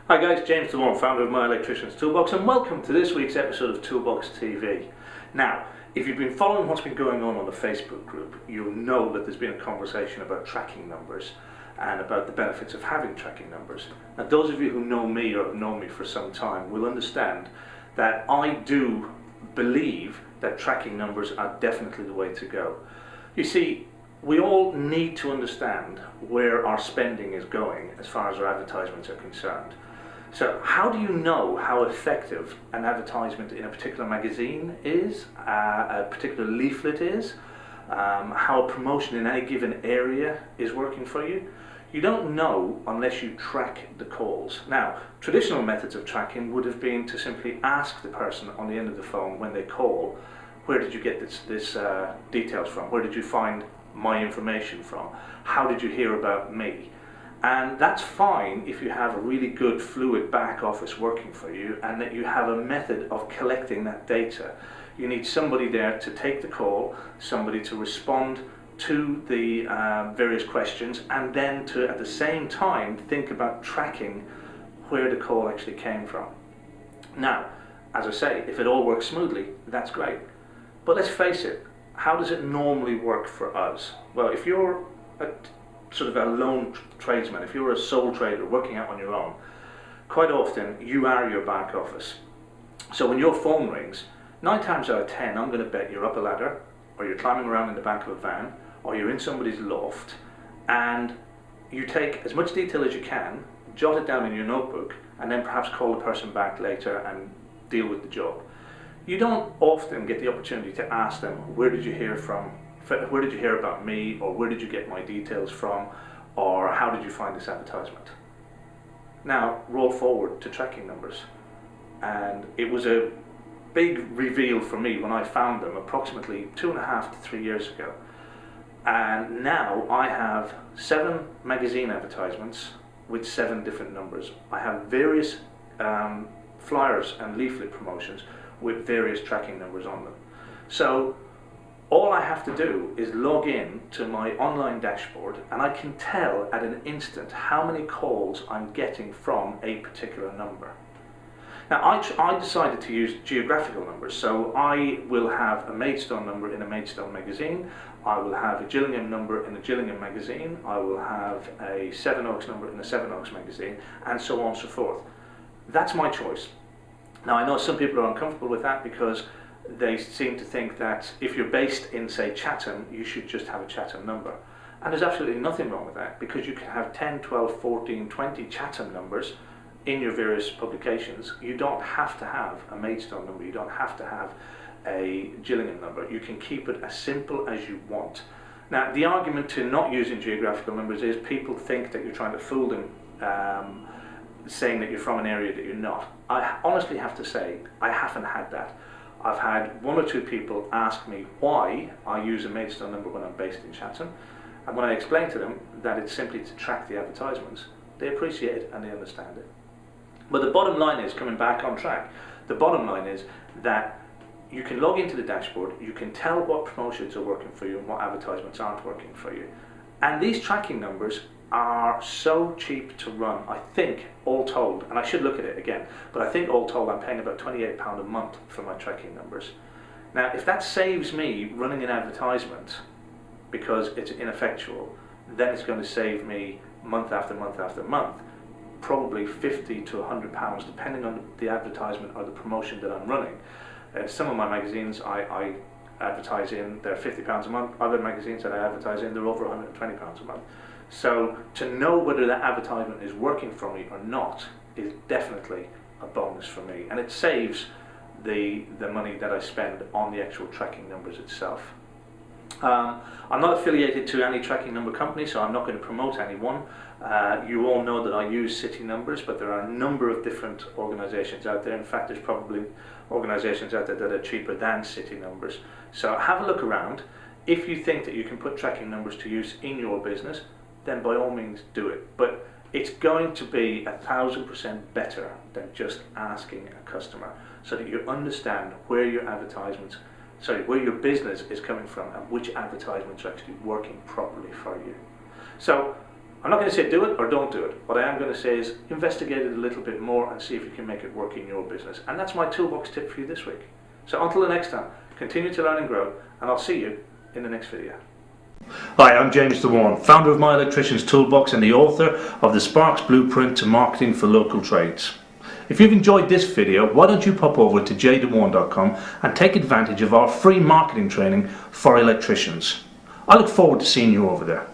Hi guys, James Dewane, founder of my Electricians Toolbox, and welcome to this week's episode of Toolbox TV. Now, if you've been following what's been going on the Facebook group, you'll know that there's been a conversation about tracking numbers and about the benefits of having tracking numbers. Now, those of you who know me or have known me for some time will understand that I do believe that tracking numbers are definitely the way to go. You see, we all need to understand where our spending is going as far as our advertisements are concerned. So how do you know how effective an advertisement in a particular magazine is, a particular leaflet is, how a promotion in any given area is working for you? You don't know unless you track the calls. Now, traditional methods of tracking would have been to simply ask the person on the end of the phone when they call, where did you get this details from? Where did you find my information from? How did you hear about me? And that's fine if you have a really good fluid back office working for you and that you have a method of collecting that data. You need somebody there to take the call, somebody to respond to the various questions, and then to at the same time think about tracking where the call actually came from. Now, as I say, if it all works smoothly, that's great. But let's face it, how does it normally work for us? Well, if you're sort of a lone tradesman, if you're a sole trader working out on your own, quite often you are your back office. So when your phone rings, 9 times out of 10 I'm going to bet you're up a ladder, or you're climbing around in the back of a van, or you're in somebody's loft, and you take as much detail as you can, jot it down in your notebook, and then perhaps call the person back later and deal with the job. You don't often get the opportunity to ask them, where did you hear from? Where did you hear about me, or where did you get my details from, or how did you find this advertisement? Now, roll forward to tracking numbers. And it was a big reveal for me when I found them approximately 2.5 to 3 years ago. And now I have 7 magazine advertisements with 7 different numbers. I have various flyers and leaflet promotions with various tracking numbers on them. So all I have to do is log in to my online dashboard, and I can tell at an instant how many calls I'm getting from a particular number. Now, I decided to use geographical numbers, so I will have a Maidstone number in a Maidstone magazine, I will have a Gillingham number in a Gillingham magazine, I will have a Sevenoaks number in a Sevenoaks magazine, and so on and so forth. That's my choice. Now, I know some people are uncomfortable with that because they seem to think that if you're based in, say, Chatham, you should just have a Chatham number. And there's absolutely nothing wrong with that, because you can have 10, 12, 14, 20 Chatham numbers in your various publications. You don't have to have a Maidstone number, you don't have to have a Gillingham number. You can keep it as simple as you want. Now, the argument to not using geographical numbers is people think that you're trying to fool them, saying that you're from an area that you're not. I honestly have to say, I haven't had that. I've had 1 or 2 people ask me why I use a Maidstone number when I'm based in Chatham, and when I explain to them that it's simply to track the advertisements, they appreciate it and they understand it. But the bottom line is, coming back on track, the bottom line is that you can log into the dashboard, you can tell what promotions are working for you and what advertisements aren't working for you. And these tracking numbers are so cheap to run. I think all told, and I should look at it again, but I think all told I'm paying about £28 a month for my tracking numbers. Now, if that saves me running an advertisement because it's ineffectual, then it's going to save me month after month after month, probably £50 to £100 depending on the advertisement or the promotion that I'm running. Some of my magazines I advertise in, they're £50 a month. Other magazines that I advertise in, they're over £120 a month. So to know whether that advertisement is working for me or not is definitely a bonus for me, and it saves the money that I spend on the actual tracking numbers itself. I'm not affiliated to any tracking number company, so I'm not going to promote any one. You all know that I use city numbers, but there are a number of different organisations out there. In fact, there's probably organisations out there that are cheaper than city numbers. So have a look around. If you think that you can put tracking numbers to use in your business, then by all means do it. But it's going to be 1000% better than just asking a customer, so that you understand where your where your business is coming from and which advertisements are actually working properly for you. So I'm not going to say do it or don't do it. What I am going to say is investigate it a little bit more and see if you can make it work in your business. And that's my toolbox tip for you this week. So until the next time, continue to learn and grow, and I'll see you in the next video. Hi, I'm James Dewane, founder of My Electricians Toolbox and the author of the Sparks Blueprint to Marketing for Local Trades. If you've enjoyed this video, why don't you pop over to jdewane.com and take advantage of our free marketing training for electricians. I look forward to seeing you over there.